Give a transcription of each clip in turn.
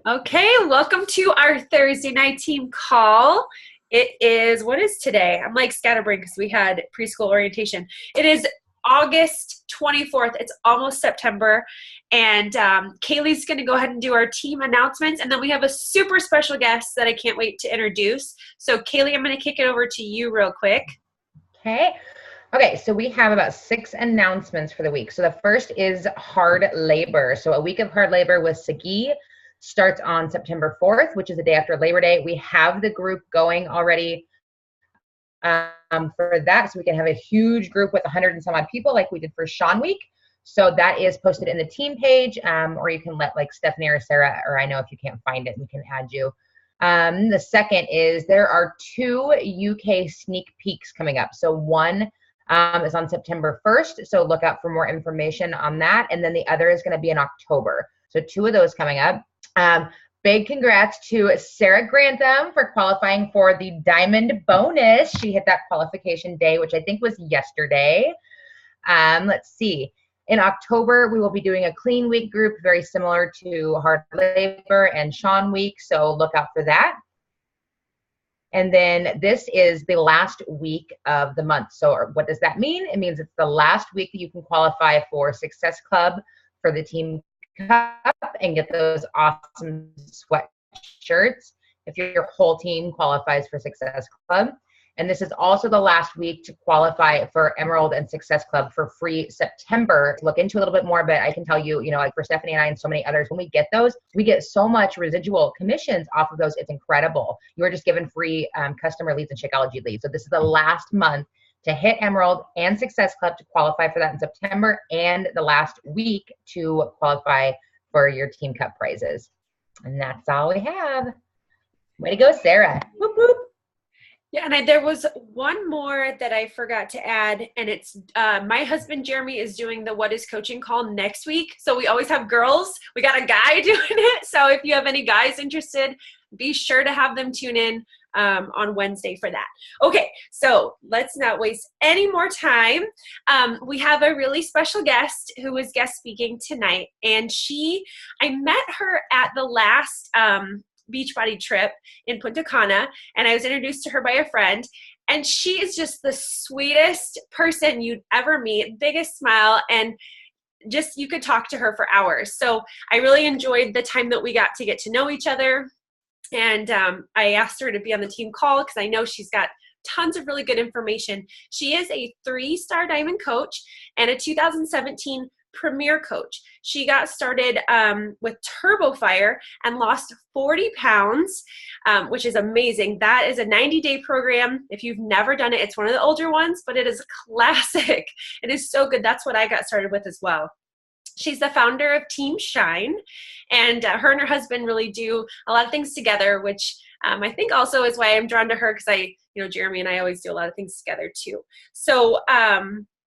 Okay, welcome to our Thursday night team call. What is today? I'm like scatterbrained because we had preschool orientation. It is August 24th. It's almost September. And Kaylee's going to go ahead and do our team announcements. And then we have a super special guest that I can't wait to introduce. So, Kaylee, I'm going to kick it over to you real quick. Okay. Okay, so we have about 6 announcements for the week. So the first is hard labor. So a week of hard labor with Sagi starts on September 4th, which is the day after Labor Day. We have the group going already for that. So we can have a huge group with 100 and some odd people like we did for Sean Week. So that is posted in the team page, or you can let like Stephanie or Sarah, or I know if you can't find it, we can add you. The second is there are 2 UK sneak peeks coming up. So one is on September 1st. So look out for more information on that. And then the other is going to be in October. So 2 of those coming up. Big congrats to Sarah Grantham for qualifying for the Diamond Bonus. She hit that qualification day, which I think was yesterday. Let's see. In October, we will be doing a clean week group, very similar to hard labor and Sean week. So look out for that. And then this is the last week of the month. So what does that mean? It means it's the last week that you can qualify for Success Club for the Team Cup and get those awesome sweatshirts if your whole team qualifies for Success Club. And this is also the last week to qualify for Emerald and Success Club for free September. Look into a little bit more, but I can tell you, like for Stephanie and I and so many others, when we get those, we get so much residual commissions off of those. It's incredible. You are just given free customer leads and Shakeology leads. So this is the last month to hit Emerald and Success Club to qualify for that in September, and the last week to qualify for your Team Cup prizes. And that's all we have. Way to go, Sarah. Whoop, whoop. Yeah, and there was one more that I forgot to add, and it's my husband Jeremy is doing the What is Coaching call next week. So we always have girls. We got a guy doing it. So if you have any guys interested, be sure to have them tune in on Wednesday for that. Okay, so let's not waste any more time. We have a really special guest who is guest speaking tonight, and I met her at the last Beachbody trip in Punta Cana, and I was introduced to her by a friend, and she is just the sweetest person you'd ever meet, biggest smile, and just you could talk to her for hours. So I really enjoyed the time that we got to know each other, and I asked her to be on the team call because I know she's got tons of really good information. She is a 3-star diamond coach and a 2017 Premier Coach. She got started with Turbo Fire and lost 40 pounds, which is amazing. That is a 90-day program. If you've never done it, it's one of the older ones, but it is a classic. It is so good. That's what I got started with as well. She's the founder of Team Shine, and her and her husband really do a lot of things together, which I think also is why I'm drawn to her, because Jeremy and I always do a lot of things together too. So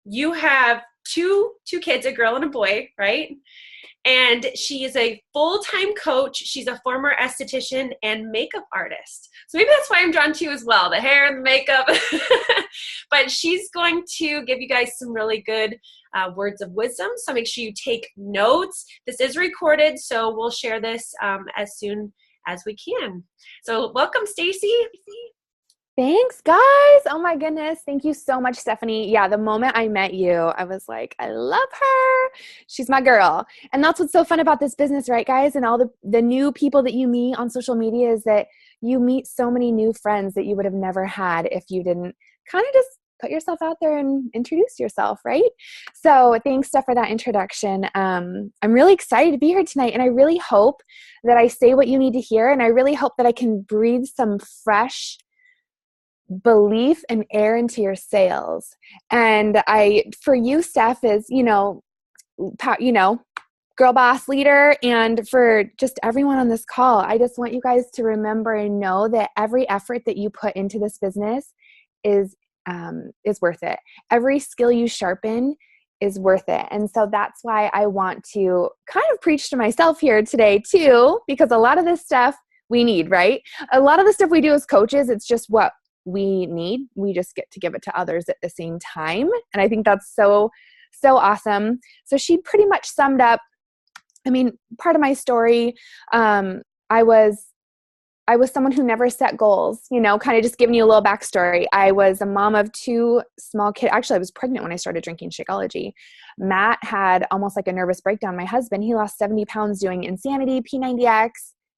you have two kids, a girl and a boy, right? And she is a full-time coach. She's a former esthetician and makeup artist. So maybe that's why I'm drawn to you as well, the hair and the makeup. But she's going to give you guys some really good words of wisdom. So make sure you take notes. This is recorded, so we'll share this as soon as we can. So welcome, Stacy. Thanks, guys. Oh my goodness. Thank you so much, Stephanie. Yeah, the moment I met you, I was like, I love her. She's my girl. And that's what's so fun about this business, right, guys? And all the new people that you meet on social media is that you meet so many new friends that you would have never had if you didn't kind of just put yourself out there and introduce yourself, right? So thanks, Steph, for that introduction. I'm really excited to be here tonight, and I really hope that I say what you need to hear, and I really hope that I can breathe some fresh belief and air into your sales. And for you, Steph, is, girl boss leader. And for just everyone on this call, I just want you guys to remember and know that every effort that you put into this business is worth it. Every skill you sharpen is worth it. And so that's why I want to kind of preach to myself here today too, because a lot of this stuff we need, right? A lot of the stuff we do as coaches, it's just what we need. We just get to give it to others at the same time. And I think that's so awesome. So she pretty much summed up I mean, part of my story, I was someone who never set goals, kind of just giving you a little backstory. I was a mom of 2 small kids. Actually, I was pregnant when I started drinking Shakeology. Matt had almost like a nervous breakdown. My husband, he lost 70 pounds doing Insanity, P90X,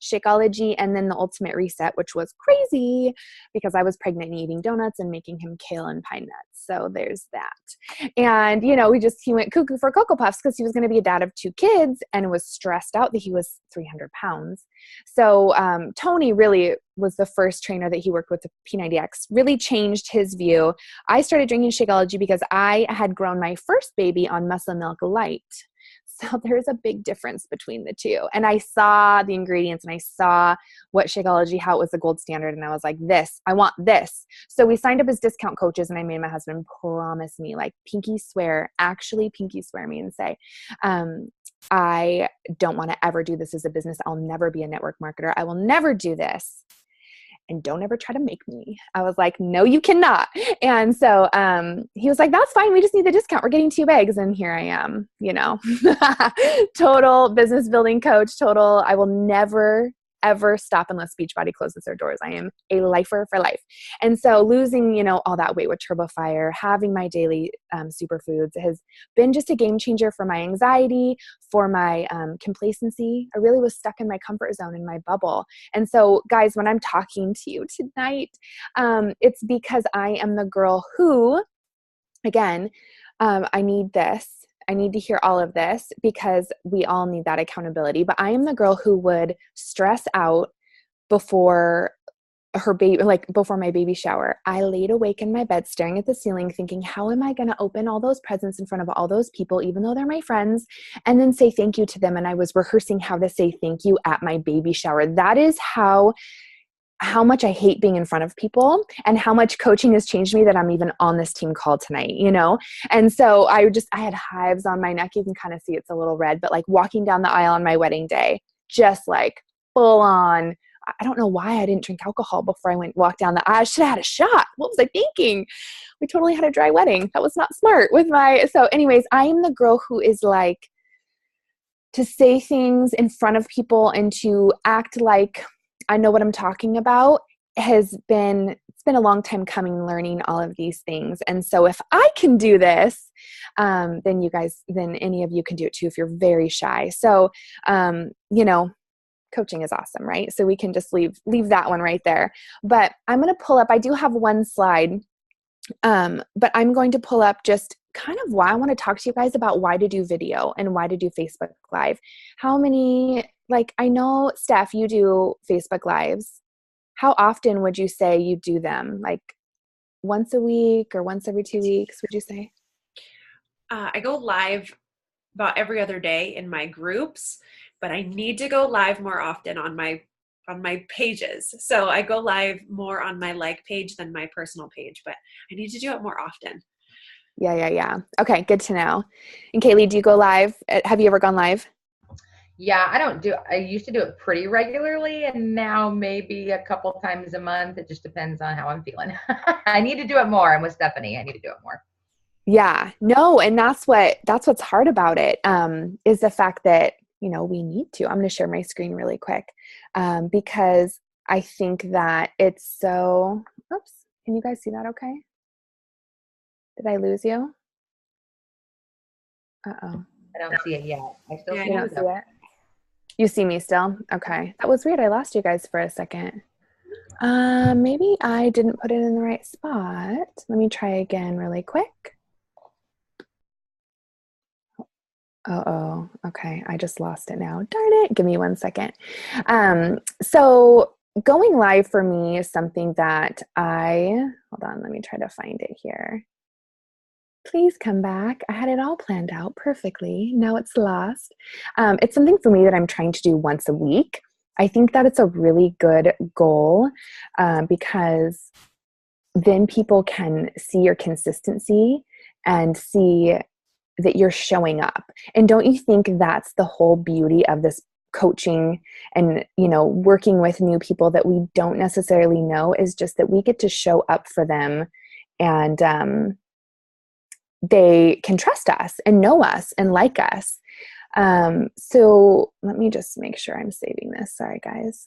Shakeology, and then the Ultimate Reset, which was crazy because I was pregnant and eating donuts and making him kale and pine nuts. So there's that. And, he went cuckoo for Cocoa Puffs because he was going to be a dad of 2 kids and was stressed out that he was 300 pounds. So Tony really was the first trainer that he worked with, the P90X, really changed his view. I started drinking Shakeology because I had grown my first baby on Muscle Milk Light. So there's a big difference between the two. And I saw the ingredients and I saw what Shakeology, how it was the gold standard. And I was like, I want this. So we signed up as discount coaches and I made my husband promise me, like actually pinky swear me and say, I don't want to ever do this as a business. I'll never be a network marketer. I will never do this. And don't ever try to make me. I was like, no, you cannot. And so he was like, that's fine. We just need the discount. We're getting 2 bags. And here I am, total business building coach, I will never, ever stop unless Beachbody closes their doors. I am a lifer for life. And so losing, all that weight with TurboFire, having my daily superfoods has been just a game changer for my anxiety, for my complacency. I really was stuck in my comfort zone, in my bubble. And so guys, when I'm talking to you tonight, it's because I am the girl who, again, I need this. I need to hear all of this because we all need that accountability. But I am the girl who would stress out before before my baby shower. I laid awake in my bed staring at the ceiling thinking, how am I going to open all those presents in front of all those people, even though they're my friends, and then say thank you to them? And I was rehearsing how to say thank you at my baby shower. That is how much I hate being in front of people and how much coaching has changed me that I'm even on this team call tonight, And so I had hives on my neck. You can kind of see it's a little red, but like walking down the aisle on my wedding day, just like full on. I don't know why I didn't drink alcohol before I walked down the aisle. I should have had a shot. What was I thinking? We totally had a dry wedding. That was not smart so anyways, I am the girl who is like to say things in front of people and to act like I know what I'm talking about. It's been a long time coming, learning all of these things. And so if I can do this, then any of you can do it too if you're very shy. So, coaching is awesome, right? So we can just leave that one right there. But I'm going to pull up, I do have one slide, but I'm going to pull up just kind of why I want to talk to you guys about why to do video and why to do Facebook Live. How many, I know, Steph, you do Facebook Lives. How often would you say you do them? Like once a week or once every 2 weeks, would you say? I go live about every other day in my groups, but I need to go live more often on my pages. So I go live more on my page than my personal page, but I need to do it more often. Yeah. Okay, good to know. And Kaylee, do you go live? Have you ever gone live? Yeah, I used to do it pretty regularly, and now maybe a couple times a month. It just depends on how I'm feeling. I need to do it more. I'm with Stephanie. I need to do it more. Yeah, no. And that's what's hard about it, is the fact that, we need to. I'm going to share my screen really quick, because I think that it's so, oops, can you guys see that okay? Did I lose you? Uh-oh. I don't see it yet. I still see you. See it? You see me still? Okay. That was weird. I lost you guys for a second. Maybe I didn't put it in the right spot. Let me try again really quick. Uh-oh. Okay. I just lost it now. Darn it. Give me 1 second. So going live for me is something that hold on, let me try to find it here. Please come back. I had it all planned out perfectly. Now it's lost. It's something for me that I'm trying to do once a week. I think that it's a really good goal, because then people can see your consistency and see that you're showing up. And don't you think that's the whole beauty of this coaching and, working with new people that we don't necessarily know, is just that we get to show up for them, and they can trust us and know us and like us. So let me just make sure I'm saving this. Sorry, guys.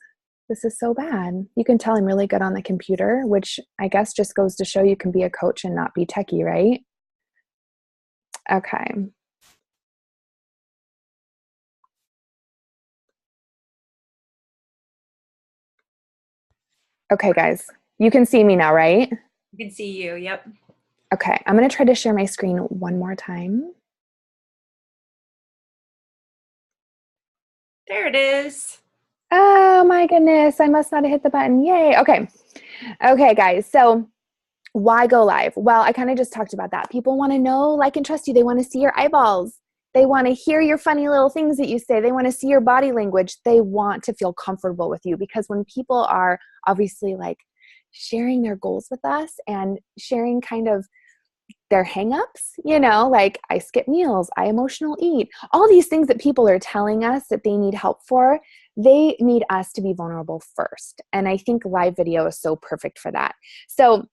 This is so bad. You can tell I'm really good on the computer, which I guess just goes to show you can be a coach and not be techie, right? Okay. Okay, guys. You can see me now, right? You can see you. Yep. Okay. I'm going to try to share my screen one more time. There it is. Oh my goodness. I must not have hit the button. Yay. Okay. Okay, guys. So why go live? Well, I kind of just talked about that. People want to know, like, and trust you. They want to see your eyeballs. They want to hear your funny little things that you say. They want to see your body language. They want to feel comfortable with you, because when people are obviously like sharing their goals with us and sharing kind of their hangups, you know, like I skip meals, I emotional eat, all these things that people are telling us that they need help for, they need us to be vulnerable first. And I think live video is so perfect for that. So,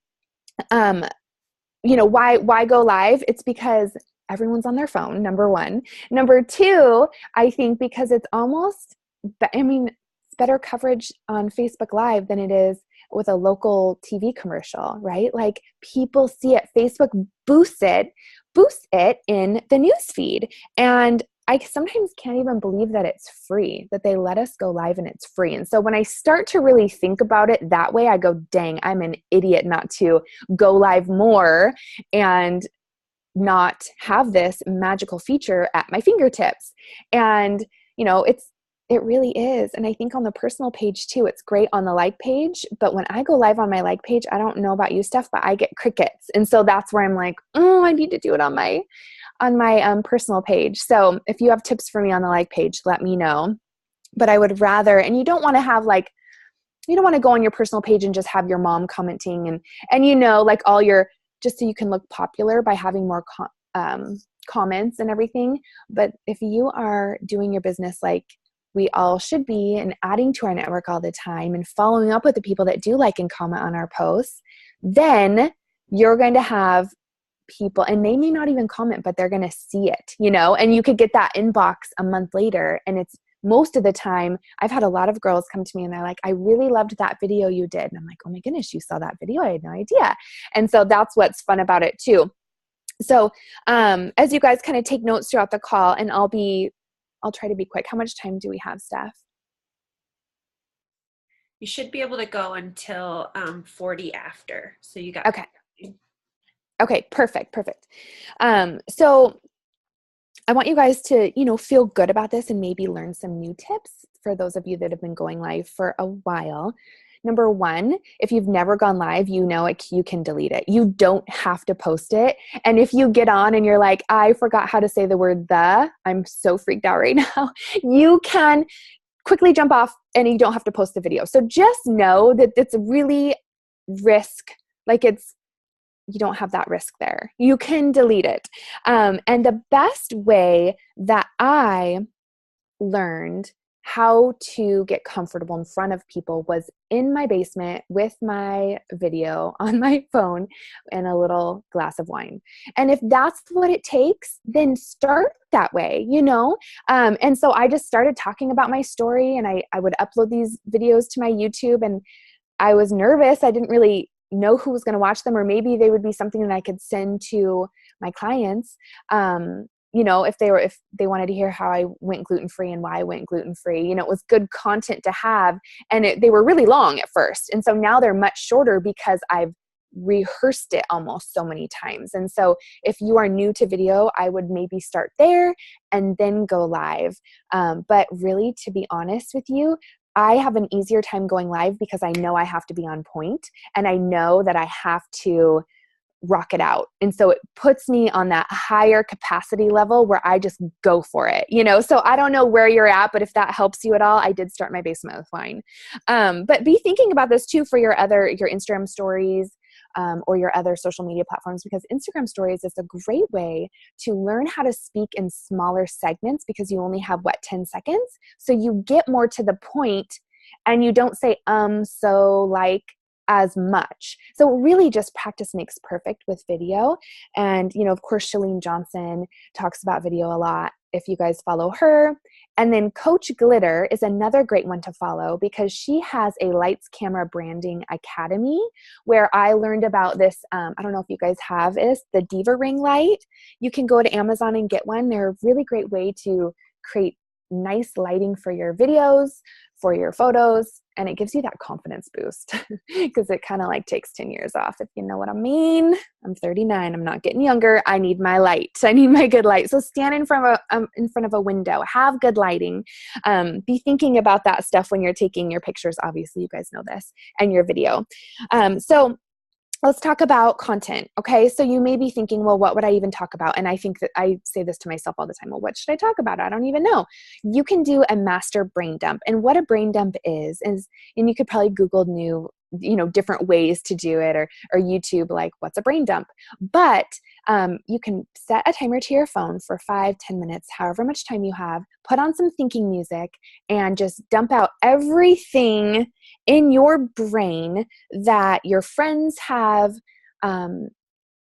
you know, why go live? It's because everyone's on their phone, number one. Number two, I think because it's almost, I mean, it's better coverage on Facebook Live than it is with a local TV commercial, right? Like people see it, Facebook boosts it in the news feed. And I sometimes can't even believe that it's free, that they let us go live and it's free. And so when I start to really think about it that way, I go, dang, I'm an idiot not to go live more and not have this magical feature at my fingertips. And, you know, it really is. And I think on the personal page too, it's great on the like page. But when I go live on my like page, I don't know about you, Steph, but I get crickets. And so that's where I'm like, oh, I need to do it on my personal page. So if you have tips for me on the like page, let me know. But I would rather, and you don't want to have like, you don't want to go on your personal page and just have your mom commenting and you know, like all your, just so you can look popular by having more comments and everything. But if you are doing your business like we all should be and adding to our network all the time and following up with the people that do like and comment on our posts, then you're going to have people, and they may not even comment, but they're going to see it, you know, and you could get that inbox a month later. And it's most of the time, I've had a lot of girls come to me and they're like, I really loved that video you did. And I'm like, oh my goodness, you saw that video? I had no idea. And so that's what's fun about it too. So as you guys kind of take notes throughout the call, and I'll try to be quick. How much time do we have, Steph? You should be able to go until 40 after. So you got okay. Okay, perfect. So I want you guys to, you know, feel good about this and maybe learn some new tips for those of you that have been going live for a while. Number one, if you've never gone live, you know you can delete it. You don't have to post it. And if you get on and you're like, I forgot how to say the word I'm so freaked out right now, you can quickly jump off and you don't have to post the video. So just know that it's really risk, like you don't have that risk there. You can delete it. And the best way that I learned how to get comfortable in front of people was in my basement with my video on my phone and a little glass of wine. And if that's what it takes, then start that way, you know? And so I just started talking about my story, and I would upload these videos to my YouTube, and I was nervous. I didn't really know who was going to watch them, or maybe they would be something that I could send to my clients. You know, if they wanted to hear how I went gluten-free and why I went gluten-free, you know, it was good content to have. And they were really long at first. And so now they're much shorter because I've rehearsed it almost so many times. And so if you are new to video, I would maybe start there and then go live. But really, to be honest with you, I have an easier time going live because I know I have to be on point, and I know that I have to rock it out. And so it puts me on that higher capacity level where I just go for it, you know? So I don't know where you're at, but if that helps you at all, I did start my basement with wine. But be thinking about this too for your Instagram stories, or your other social media platforms, because Instagram stories is a great way to learn how to speak in smaller segments, because you only have 10 seconds. So you get more to the point and you don't say, so like, as much. So really just practice makes perfect with video. And, you know, of course, Chalene Johnson talks about video a lot. if you guys follow her. And then Coach Glitter is another great one to follow because she has a lights, camera, branding academy where I learned about this. I don't know if you guys have this, the Diva Ring light. You can go to Amazon and get one. They're a really great way to create nice lighting for your videos, for your photos, and it gives you that confidence boost because it kind of like takes 10 years off, if you know what I mean. I'm 39. I'm not getting younger. I need my light. I need my good light. So stand in front of a window, have good lighting. Be thinking about that stuff when you're taking your pictures. Obviously, you guys know this, and your video. So let's talk about content. Okay. So you may be thinking, well, what would I even talk about? And I think that I say this to myself all the time. Well, what should I talk about? I don't even know. You can do a master brain dump. And what a brain dump is, and you could probably Google different ways to do it, or YouTube, like what's a brain dump. But you can set a timer to your phone for 5-10 minutes, however much time you have, put on some thinking music and just dump out everything in your brain that your friends have, that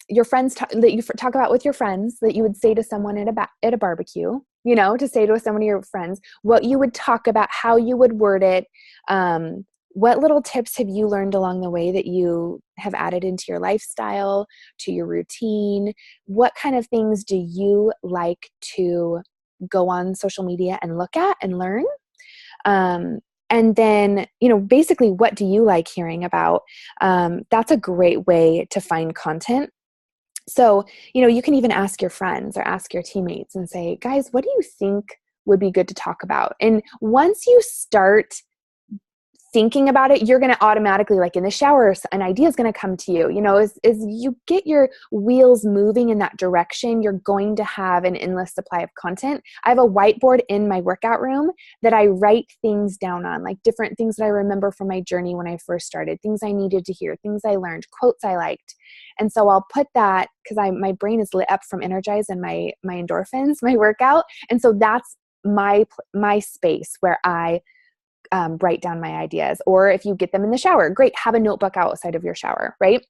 you talk about with your friends, that you would say to someone at a barbecue, to say to someone of your friends, what you would talk about, how you would word it, what little tips have you learned along the way that you have added into your lifestyle, to your routine? What kind of things do you like to go on social media and look at and learn? And then, basically, what do you like hearing about? That's a great way to find content. So, you can even ask your friends or ask your teammates and say, guys, what do you think would be good to talk about? And once you start thinking about it, you're going to automatically, like in the shower, an idea is going to come to you. As you get your wheels moving in that direction, you're going to have an endless supply of content. I have a whiteboard in my workout room that I write things down on, like different things that I remember from my journey when I first started, things I needed to hear, things I learned, quotes I liked. And so I'll put that, because my brain is lit up from Energize and my endorphins, my workout. And so that's my space where I write down my ideas. Or if you get them in the shower, great, have a notebook outside of your shower, right?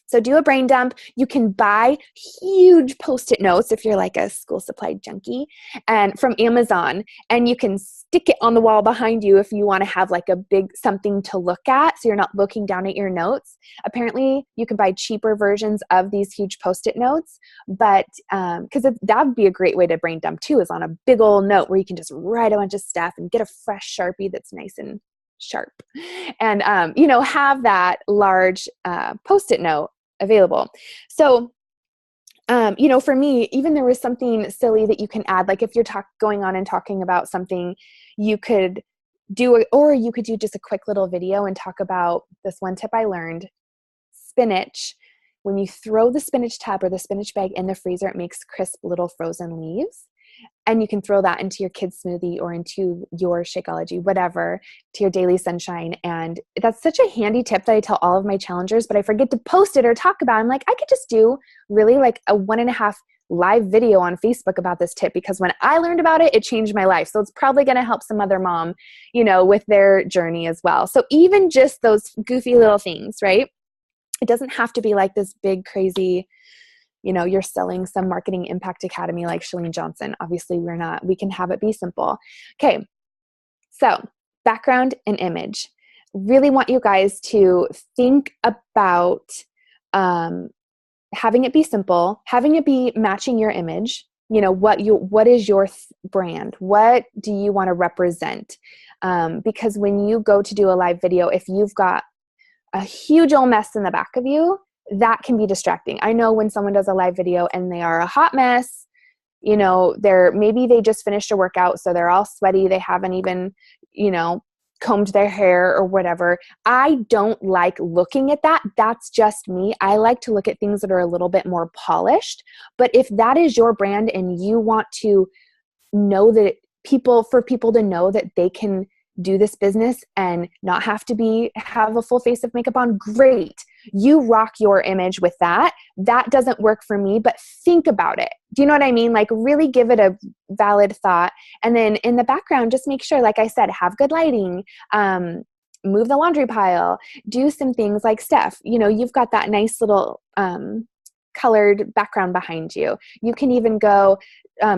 So do a brain dump. You can buy huge Post-it notes if you're like a school supply junkie, and from Amazon, and you can stick it on the wall behind you if you want to have like a big something to look at, so you're not looking down at your notes. Apparently, you can buy cheaper versions of these huge Post-it notes, but because that would be a great way to brain dump too, is on a big old note where you can just write a bunch of stuff and get a fresh Sharpie that's nice and sharp, and have that large Post-it note available. So, for me, even there was something silly that you can add, like if you're going on and talking about something, you could do just a quick little video and talk about this one tip I learned. Spinach, when you throw the spinach tub or the spinach bag in the freezer, it makes crisp little frozen leaves. And you can throw that into your kid's smoothie or into your Shakeology, whatever, to your daily sunshine. And that's such a handy tip that I tell all of my challengers, but I forget to post it or talk about it. I'm like, I could just do really like a 1.5 live video on Facebook about this tip, because when I learned about it, it changed my life. So it's probably going to help some other mom, with their journey as well. So even just those goofy little things, right? It doesn't have to be like this big, crazy, you're selling some marketing impact academy like Chalene Johnson. Obviously, we're not. We can have it be simple. Okay. So background and image. Really want you guys to think about having it be simple, having it be matching your image. What is your brand? What do you want to represent? Because when you go to do a live video, if you've got a huge old mess in the back of you, that can be distracting. I know when someone does a live video and they are a hot mess, maybe they just finished a workout, so they're all sweaty. They haven't even, combed their hair or whatever. I don't like looking at that. That's just me. I like to look at things that are a little bit more polished. But if that is your brand and you want to know that for people to know that they can do this business and not have to have a full face of makeup on, great. You rock your image with that. That doesn't work for me, but think about it. Do you know what I mean? Like really give it a valid thought. And then in the background, just make sure, like I said, have good lighting, move the laundry pile, do some things like Steph, you've got that nice little colored background behind you. You can even go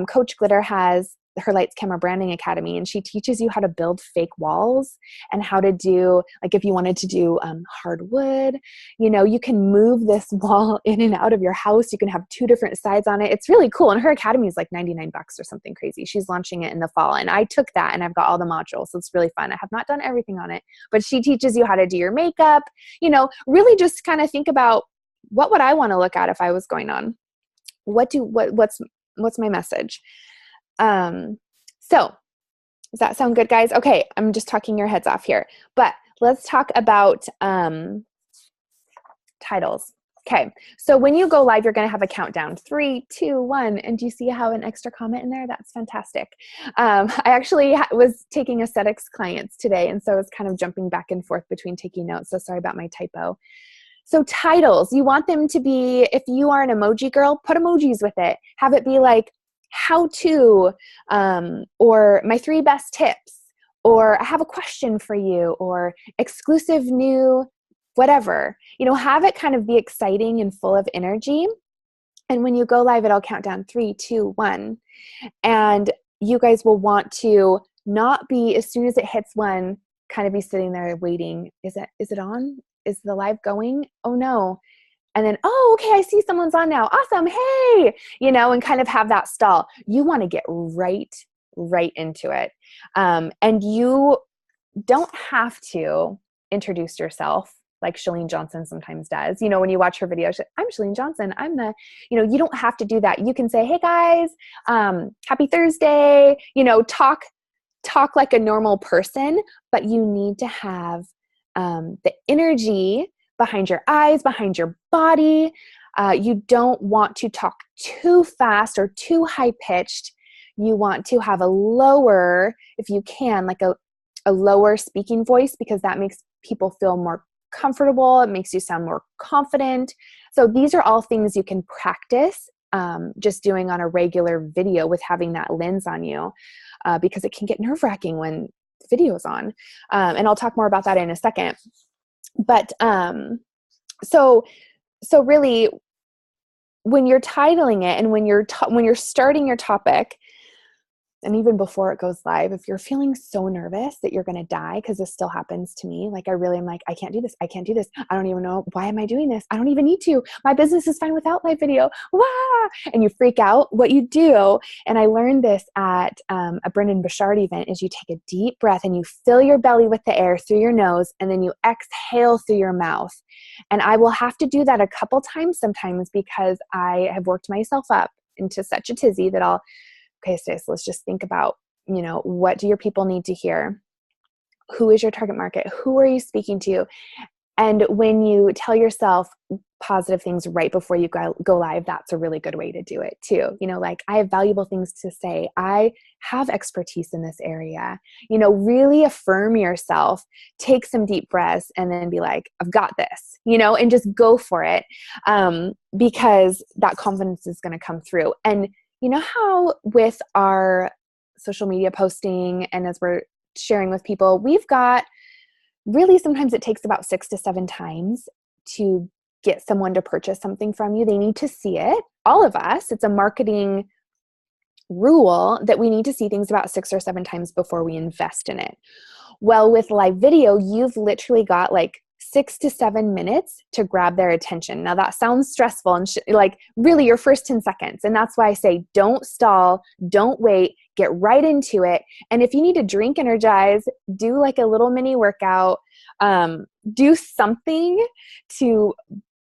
Coach Glitter has her Lights Camera Branding Academy, and she teaches you how to build fake walls and how to do, like if you wanted to do hardwood, you can move this wall in and out of your house. You can have 2 different sides on it. It's really cool. And her academy is like $99 or something crazy. She's launching it in the fall. And I took that and I've got all the modules. So it's really fun. I have not done everything on it, but she teaches you how to do your makeup, really just kind of think about, what would I want to look at if I was going on? What's my message? So does that sound good, guys? Okay. I'm just talking your heads off here, but let's talk about, titles. Okay. So when you go live, you're going to have a countdown, 3, 2, 1. And do you see how an extra comment in there? That's fantastic. I actually was taking aesthetics clients today. And so I was kind of jumping back and forth between taking notes. So sorry about my typo. So titles, you want them to be, if you are an emoji girl, put emojis with it. Have it be like, how to, or my 3 best tips, or I have a question for you, or exclusive new whatever. Have it kind of be exciting and full of energy. And when you go live, it'll count down 3, 2, 1. And you guys will want to not be, as soon as it hits 1, kind of be sitting there waiting. Is it on? Is the live going? Oh no. And then, oh, okay, I see someone's on now. Awesome. Hey, and kind of have that stall. You want to get right into it. And you don't have to introduce yourself like Chalene Johnson sometimes does. When you watch her video, I'm Chalene Johnson. I'm the, you don't have to do that. You can say, hey guys, happy Thursday, talk like a normal person, but you need to have the energy behind your eyes, behind your body. You don't want to talk too fast or too high pitched. You want to have a lower, if you can, like a lower speaking voice, because that makes people feel more comfortable. It makes you sound more confident. So these are all things you can practice just doing on a regular video with having that lens on you, because it can get nerve-wracking when video is on. And I'll talk more about that in a second. But so really, when you're titling it and when you're starting your topic, and even before it goes live, if you're feeling so nervous that you're going to die, because this still happens to me, like I really am like, I can't do this. I can't do this. I don't even know. Why am I doing this? I don't even need to. My business is fine without live video. Wah! And you freak out. What you do, and I learned this at a Brendan Burchard event, is you take a deep breath and you fill your belly with the air through your nose, and then you exhale through your mouth. And I will have to do that a couple times sometimes, because I have worked myself up into such a tizzy that okay, Stace, let's just think about, what do your people need to hear? Who is your target market? Who are you speaking to? And when you tell yourself positive things right before you go live, that's a really good way to do it too. Like, I have valuable things to say. I have expertise in this area. Really affirm yourself, take some deep breaths, and then be like, I've got this, and just go for it. Because that confidence is going to come through. And you know how with our social media posting and as we're sharing with people, we've got really, sometimes it takes about 6 to 7 times to get someone to purchase something from you. They need to see it. All of us, it's a marketing rule that we need to see things about 6 or 7 times before we invest in it. Well, with live video, you've literally got like 6 to 7 minutes to grab their attention. Now that sounds stressful and like really your first 10 seconds. And that's why I say, don't stall, don't wait, get right into it. And if you need to drink energize, do like a little mini workout, do something to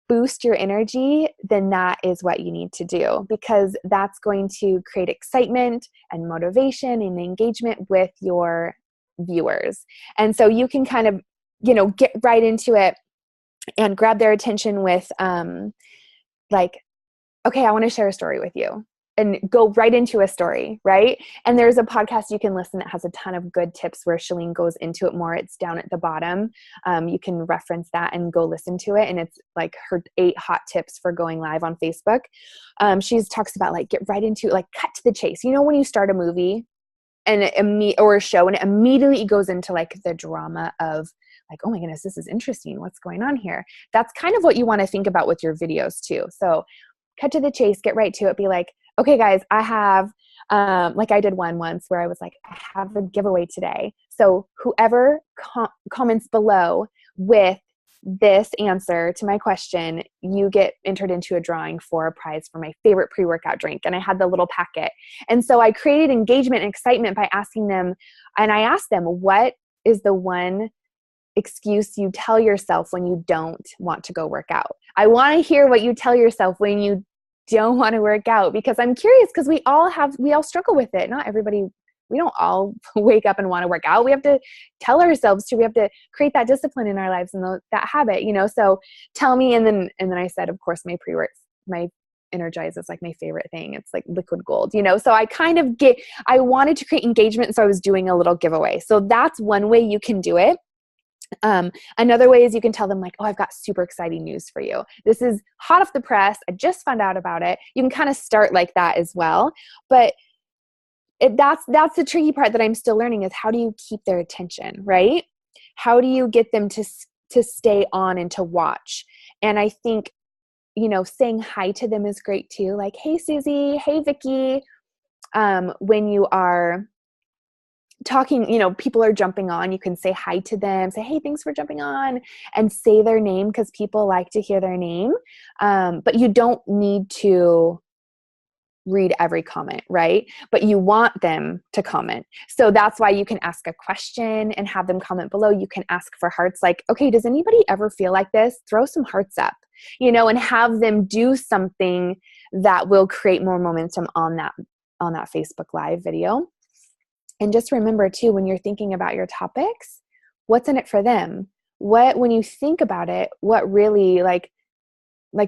boost your energy, then that is what you need to do, because that's going to create excitement and motivation and engagement with your viewers. And so you can kind of get right into it and grab their attention with, like, okay, I want to share a story with you, and go right into a story, right? And there's a podcast you can listen that has a ton of good tips where Chalene goes into it more. It's down at the bottom. You can reference that and go listen to it. And it's like her 8 hot tips for going live on Facebook. She talks about like, get right into, like, cut to the chase. When you start a movie or a show and it immediately goes into like the drama of like, oh my goodness, this is interesting. What's going on here? That's kind of what you want to think about with your videos too. So cut to the chase, get right to it. Be like, okay, guys, I have, like I did one once where I was like, I have a giveaway today. So whoever comments below with this answer to my question, you get entered into a drawing for a prize for my favorite pre-workout drink. And I had the little packet. And so I created engagement and excitement by asking them, and I asked them, what is the one excuse you tell yourself when you don't want to go work out? I want to hear what you tell yourself when you don't want to work out, because I'm curious, because we all struggle with it. Not everybody, we don't all wake up and want to work out. We have to tell ourselves to, we have to create that discipline in our lives and that habit, so tell me. And then I said, of course, my Energize is like my favorite thing. It's like liquid gold, so I wanted to create engagement. So I was doing a little giveaway. So that's one way you can do it. Another way is you can tell them like, oh, I've got super exciting news for you. This is hot off the press. I just found out about it. You can kind of start like that as well. But that's the tricky part that I'm still learning, is how do you keep their attention, right? How do you get them to stay on and to watch? And I think, saying hi to them is great too. Like, hey, Susie, hey, Vicky. When you are talking, people are jumping on, you can say hi to them, say, hey, thanks for jumping on, and say their name, because people like to hear their name. But you don't need to read every comment, right? But you want them to comment. So that's why you can ask a question and have them comment below. You can ask for hearts, like, okay, does anybody ever feel like this? Throw some hearts up, and have them do something that will create more momentum on that Facebook Live video. And just remember too, when you're thinking about your topics, what's in it for them? When you think about it, what really, like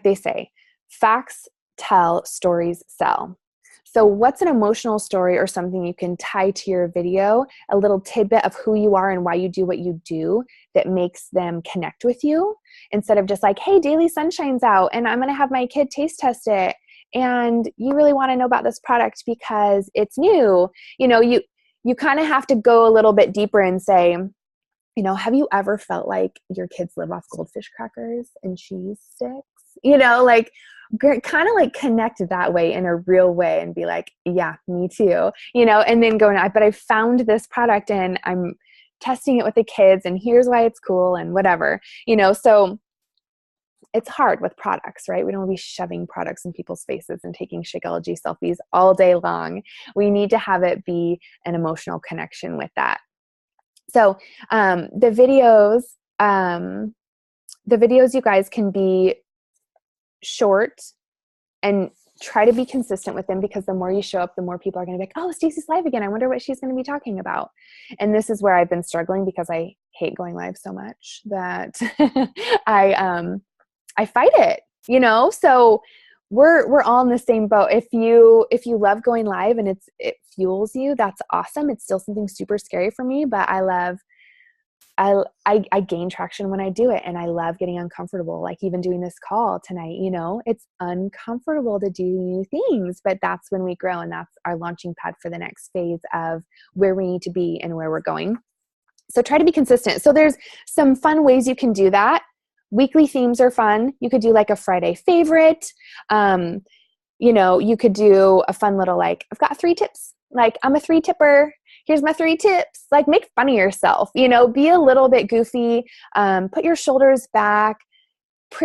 they say, facts tell, stories sell. So what's an emotional story or something you can tie to your video, a little tidbit of who you are and why you do what you do that makes them connect with you, instead of just like, hey, Daily Sunshine's out and I'm going to have my kid taste test it. And you really want to know about this product because it's new. You kind of have to go a little bit deeper and say, have you ever felt like your kids live off goldfish crackers and cheese sticks? Kind of like connect that way in a real way and be like, yeah, me too, and then but I found this product and I'm testing it with the kids and here's why it's cool and whatever, so it's hard with products, right? We don't want to be shoving products in people's faces and taking Shakeology selfies all day long. We need to have it be an emotional connection with that. So the videos, you guys, can be short and try to be consistent with them, because the more you show up, the more people are going to be like, oh, Stacy's live again. I wonder what she's going to be talking about. And this is where I've been struggling, because I hate going live so much that I fight it, so we're all in the same boat. If you love going live and it fuels you, that's awesome. It's still something super scary for me, but I gain traction when I do it, and I love getting uncomfortable. Like even doing this call tonight, it's uncomfortable to do new things, but that's when we grow, and that's our launching pad for the next phase of where we need to be and where we're going. So try to be consistent. So there's some fun ways you can do that. Weekly themes are fun. You could do like a Friday favorite. You could do a fun little, like, I've got 3 tips. Like, I'm a 3 tipper. Here's my 3 tips. Like, make fun of yourself, be a little bit goofy. Put your shoulders back.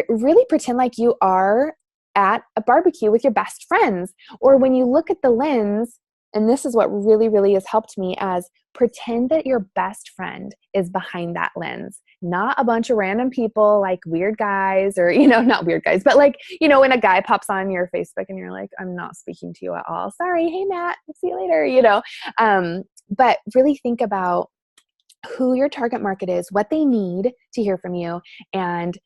Really pretend like you are at a barbecue with your best friends. Or when you look at the lens, and this is what really, really has helped me, as pretend that your best friend is behind that lens, not a bunch of random people, like weird guys, or, not weird guys, but like, when a guy pops on your Facebook and you're like, I'm not speaking to you at all. Sorry. Hey, Matt, I'll see you later, but really think about who your target market is, what they need to hear from you, and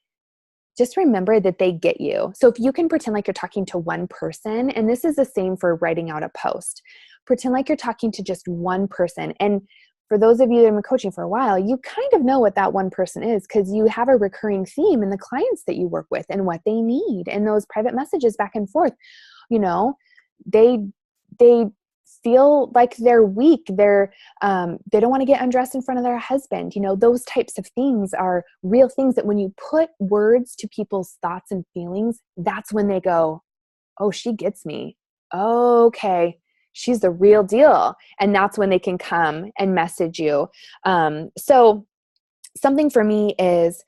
just remember that they get you. So if you can pretend like you're talking to one person, and this is the same for writing out a post, pretend like you're talking to just one person. And for those of you that have been coaching for a while, you kind of know what that one person is, because you have a recurring theme in the clients that you work with and what they need, and those private messages back and forth. They feel like they're weak. They don't want to get undressed in front of their husband. Those types of things are real things that when you put words to people's thoughts and feelings, that's when they go, oh, she gets me. okay, she's the real deal. And that's when they can come and message you. So something for me is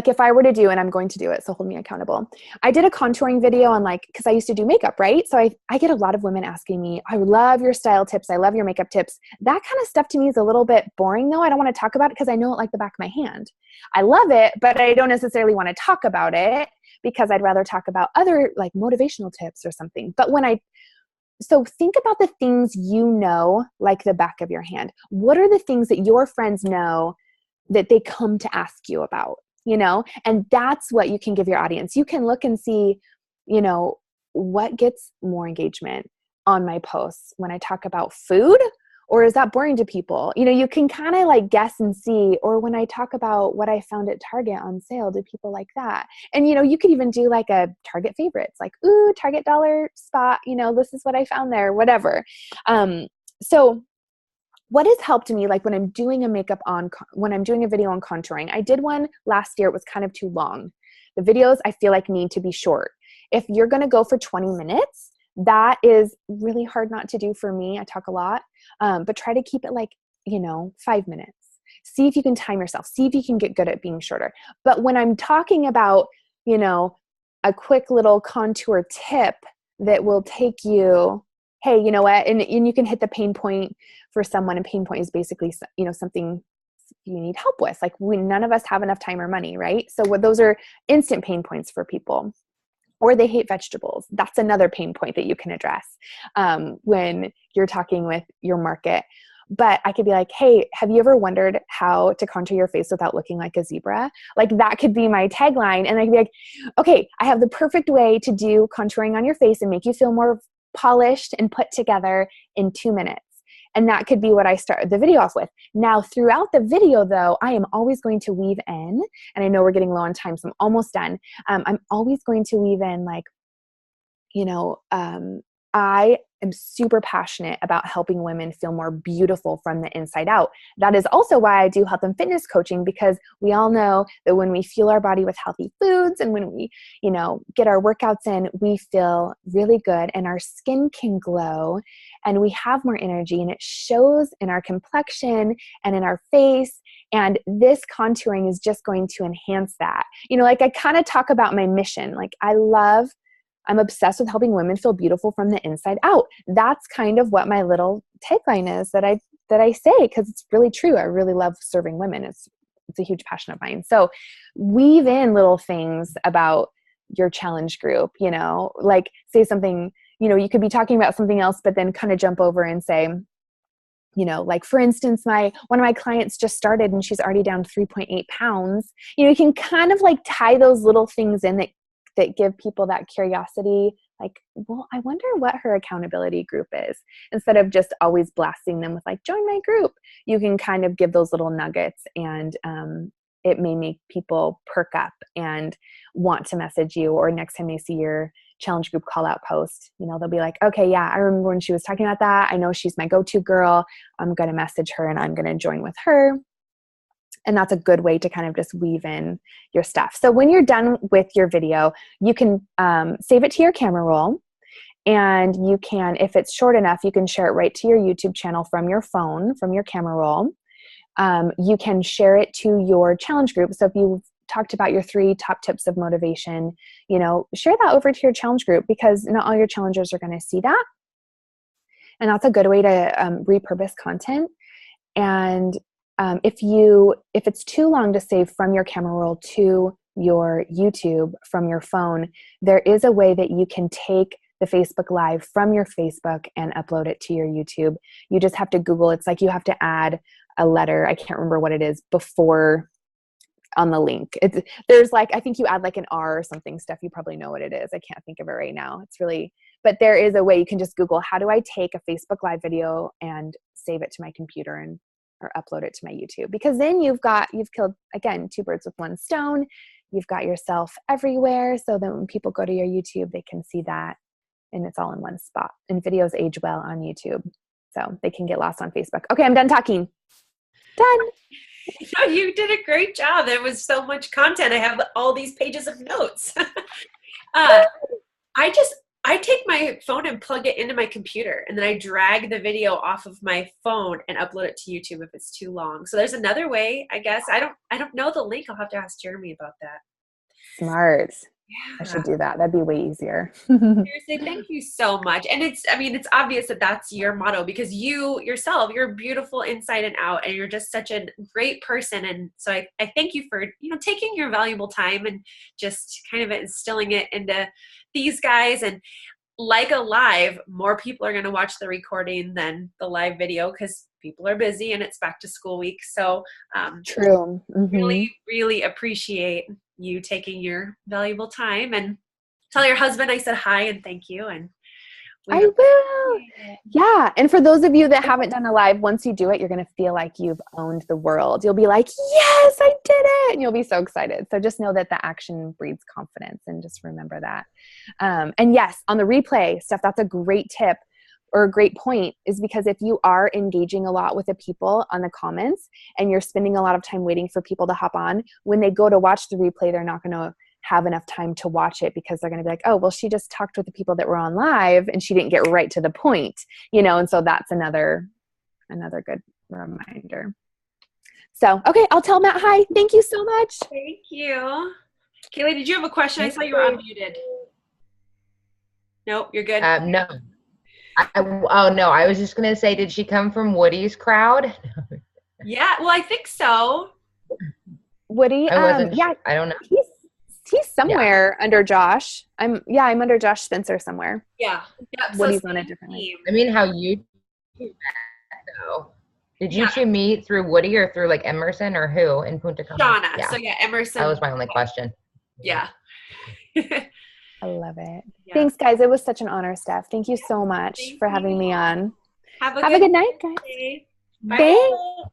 if I were to do, and I'm going to do it, so hold me accountable. I did a contouring video on because I used to do makeup, right? So I get a lot of women asking me, I love your style tips. I love your makeup tips. That kind of stuff to me is a little bit boring though. I don't want to talk about it because I know it like the back of my hand. I love it, but I don't necessarily want to talk about it because I'd rather talk about other like motivational tips or something. But so think about the things you know like the back of your hand. What are the things that your friends know that they come to ask you about? And that's what you can give your audience. You can look and see, what gets more engagement on my posts when I talk about food, or is that boring to people? You can kind of like guess and see, or when I talk about what I found at Target on sale, do people like that? And, you could even do like a Target favorites, like, ooh, Target dollar spot, this is what I found there, whatever. So what has helped me, like when I'm doing a video on contouring, I did one last year. It was kind of too long. The videos I feel like need to be short. If you're going to go for 20 minutes, that is really hard not to do for me. I talk a lot, but try to keep it 5 minutes. See if you can time yourself. See if you can get good at being shorter. But when I'm talking about, a quick little contour tip that will take you, hey, you know what? And you can hit the pain point for someone. And pain point is basically, something you need help with. Like none of us have enough time or money, right? So those are instant pain points for people. Or they hate vegetables. That's another pain point that you can address when you're talking with your market. But I could be like, hey, have you ever wondered how to contour your face without looking like a zebra? Like that could be my tagline. And I could be like, okay, I have the perfect way to do contouring on your face and make you feel more polished and put together in 2 minutes. And that could be what I start the video off with. Now, throughout the video, though, I am always going to weave in, and I know we're getting low on time, so I'm almost done. I'm always going to weave in I am super passionate about helping women feel more beautiful from the inside out. That is also why I do health and fitness coaching, because we all know that when we fuel our body with healthy foods and when we, get our workouts in, we feel really good and our skin can glow and we have more energy, and it shows in our complexion and in our face. And this contouring is just going to enhance that. I kind of talk about my mission. I'm obsessed with helping women feel beautiful from the inside out. That's kind of what my little tagline is that I say, because it's really true. I really love serving women. It's a huge passion of mine. So weave in little things about your challenge group, like say something, you could be talking about something else, but then kind of jump over and say, like for instance, one of my clients just started and she's already down 3.8 pounds. You can kind of like tie those little things in that give people that curiosity, like, well, I wonder what her accountability group is, instead of just always blasting them with like, join my group. You can kind of give those little nuggets, and it may make people perk up and want to message you, or next time they see your challenge group call out post, they'll be like, okay, yeah, I remember when she was talking about that. I know she's my go-to girl. I'm going to message her and I'm going to join with her. And that's a good way to kind of just weave in your stuff. So when you're done with your video, you can save it to your camera roll. And you can, if it's short enough, you can share it right to your YouTube channel from your phone, from your camera roll. You can share it to your challenge group. So if you've talked about your 3 top tips of motivation, share that over to your challenge group, because not all your challengers are going to see that. And that's a good way to repurpose content. And if it's too long to save from your camera roll to your YouTube from your phone, there is a way that you can take the Facebook Live from your Facebook and upload it to your YouTube. You just have to Google. It's like you have to add a letter. I can't remember what it is before on the link. There's like, I think you add like an R or something. Steph, you probably know what it is. I can't think of it right now. But there is a way you can just Google, how do I take a Facebook Live video and save it to my computer or upload it to my YouTube? Because then you've killed, again, 2 birds with 1 stone. You've got yourself everywhere, so that when people go to your YouTube, they can see that and it's all in one spot. And videos age well on YouTube, so they can get lost on Facebook. Okay, I'm done talking. Done. No, you did a great job. There was so much content. I have all these pages of notes. I take my phone and plug it into my computer, and then I drag the video off of my phone and upload it to YouTube if it's too long. So there's another way, I guess. I don't know the link. I'll have to ask Jeremy about that. Smart. I Yeah. should do that. That'd be way easier. Seriously, thank you so much. And it's obvious that that's your motto, because you yourself, you're beautiful inside and out, and you're just such a great person. And so I thank you for, taking your valuable time and just kind of instilling it into these guys. And like a live, more people are going to watch the recording than the live video because people are busy and it's back to school week. So True. Mm-hmm. really, really appreciate you taking your valuable time, and tell your husband I said hi and thank you. And I will. Yeah. And for those of you that haven't done a live, once you do it, you're going to feel like you've owned the world. You'll be like, yes, I did it. And you'll be so excited. So just know that the action breeds confidence, and just remember that. And yes, on the replay stuff, that's a great tip or a great point, is because if you are engaging a lot with the people on the comments and you're spending a lot of time waiting for people to hop on, when they go to watch the replay, they're not going to have enough time to watch it, because they're going to be like, oh, well, she just talked with the people that were on live and she didn't get right to the point, and so that's another good reminder. So, okay, I'll tell Matt hi. Thank you so much. Thank you. Kaylee, did you have a question? I saw you were unmuted. Nope, you're good. No. No, I was just going to say, did she come from Woody's crowd? Yeah, well, I think so. Woody, yeah, I don't know. He's somewhere under Josh. I'm under Josh Spencer somewhere. Yeah. Woody's on it differently. I mean, how you met, though. Did you two meet through Woody or through like Emerson, or who in Punta Cana? Shauna. Yeah. So Emerson. That was my only question. Yeah. I love it. Yeah. Thanks, guys. It was such an honor, Steph. Thank you so much for having me on. Have a good night, guys. Bye. Bye.